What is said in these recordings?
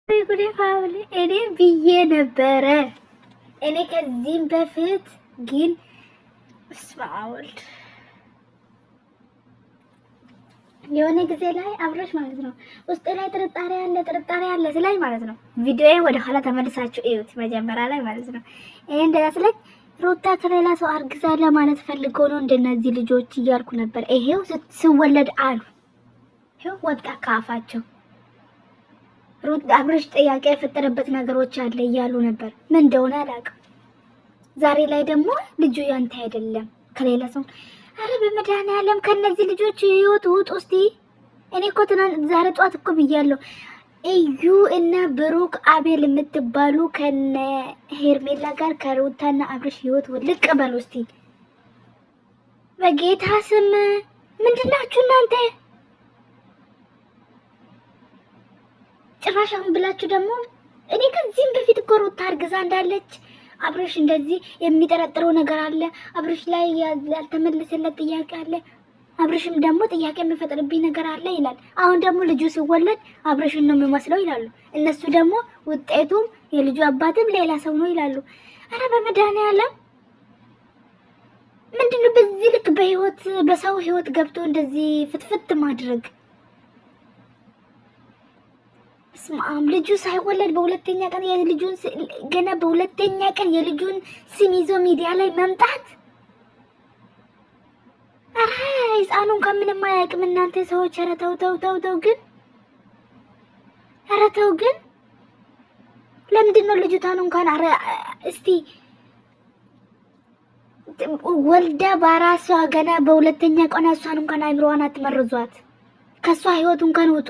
ጉዴ ፋውል እኔ ብዬ ነበረ። እኔ ከዚህም በፊት ግን ስማውል የሆነ ጊዜ ላይ አብረሽ ማለት ነው ውስጥ ላይ ጥርጣሬ አለ ስለኝ ማለት ነው። ቪዲዮዬ ወደ ኋላ ተመልሳችሁ እዩት። መጀመሪያ ላይ ማለት ነው ይሄ እንደያስለኝ ሩታ ከሌላ ሰው አርግዛለ ማለት ፈልጎ ነው እንደነዚህ ልጆች እያልኩ ነበር። ይሄው ሲወለድ አሉ ይሄው ወጣ ካፋቸው። ሩት አብረሽ ጥያቄ የፈጠረበት ነገሮች አለ እያሉ ነበር። ምን እንደሆነ አላውቅም። ዛሬ ላይ ደግሞ ልጁ ያንተ አይደለም ከሌላ ሰው። አረ በመድኃኒዓለም ከነዚህ ልጆች ህይወት ውጡ እስቲ። እኔ እኮ ዛሬ ጧት እኮ ብያለሁ። እዩ እና ብሩክ አቤል የምትባሉ ከነ ሄርሜላ ጋር ከሩታና አብረሽ ህይወት ልቅ በሉ እስቲ በጌታ ስም። ምንድናችሁ እናንተ? ጭራሽ አሁን ብላችሁ ደግሞ እኔ ከዚህም በፊት እኮ ሩታ አርግዛ እንዳለች አብረሽ እንደዚህ የሚጠረጥረው ነገር አለ። አብረሽ ላይ ያልተመለሰለት ጥያቄ አለ። አብረሽም ደግሞ ጥያቄ የሚፈጥርብኝ ነገር አለ ይላል። አሁን ደግሞ ልጁ ሲወለድ አብረሽን ነው የሚመስለው ይላሉ። እነሱ ደግሞ ውጤቱም የልጁ አባትም ሌላ ሰው ነው ይላሉ። አረ በመድኃኒዓለም ምንድነው በዚህ ልክ በሰው ህይወት ገብቶ እንደዚህ ፍትፍት ማድረግ? ስማም ልጁ ሳይወለድ በሁለተኛ ቀን የልጁን ስም ይዞ ሚዲያ ላይ መምጣት። አረ ህፃኑን ከምንም አያውቅም እናንተ ሰዎች። ኧረ ተው ግን፣ ኧረ ተው ግን። ለምንድን ነው ልጅቷን እንኳን እስቲ ወልዳ በራሷ ገና በሁለተኛ ቀን እሷን እንኳን አይምሮዋን አትመርዟት። ከሷ ህይወት እንኳን ውጡ።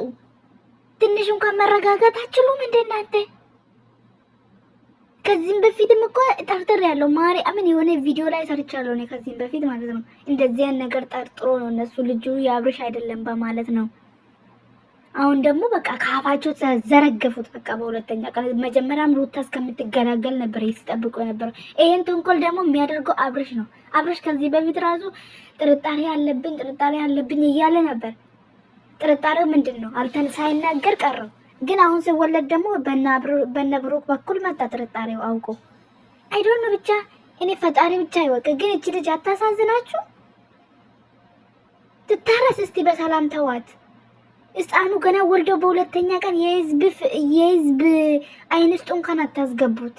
ትንሽ እንኳን መረጋጋት አትችሉም እንደ እናንተ? ከዚህም በፊትም እኮ ጠርጥር ያለው ማርያምን የሆነ ቪዲዮ ላይ ሰርቻለሁ እኔ ከዚህም በፊት ማለት ነው። እንደዚህ ነገር ጠርጥሮ ነው እነሱ ልጁ የአብርሽ አይደለም በማለት ነው። አሁን ደግሞ በቃ ከአፋቸው ዘረገፉት። በቃ በሁለተኛ ቀን መጀመሪያም ሩታ እስከምትገላገል ነበር ሲጠብቁ የነበረው። ይሄን ተንኮል ደግሞ የሚያደርገው አብርሽ ነው። አብርሽ ከዚህ በፊት ራሱ ጥርጣሬ አለብኝ እያለ ነበር። ጥርጣሬው ምንድን ነው ሳይናገር ቀረው። ግን አሁን ሲወለድ ደግሞ በነ ብሩክ በኩል መጣ ጥርጣሬው አውቆ አይዶን ነው። ብቻ እኔ ፈጣሪ ብቻ ይወቅ። ግን እቺ ልጅ አታሳዝናችሁ? ትታረስ እስቲ በሰላም ተዋት። ህፃኑ ገና ወልደው በሁለተኛ ቀን የህዝብ አይን ውስጥ እንኳን አታስገቡት።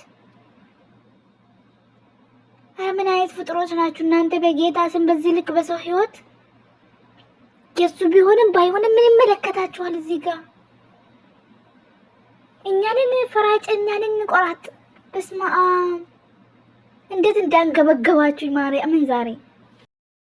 ምን አይነት ፍጥሮች ናችሁ እናንተ? በጌታ ስም በዚህ ልክ በሰው ህይወት የሱ ቢሆንም ባይሆንም ምን ይመለከታችኋል? እዚህ ጋር እኛንን ፈራጭ እኛንን ቆራጥ። በስመ አብ እንዴት እንዳንገበገባችሁ ማርያምን ዛሬ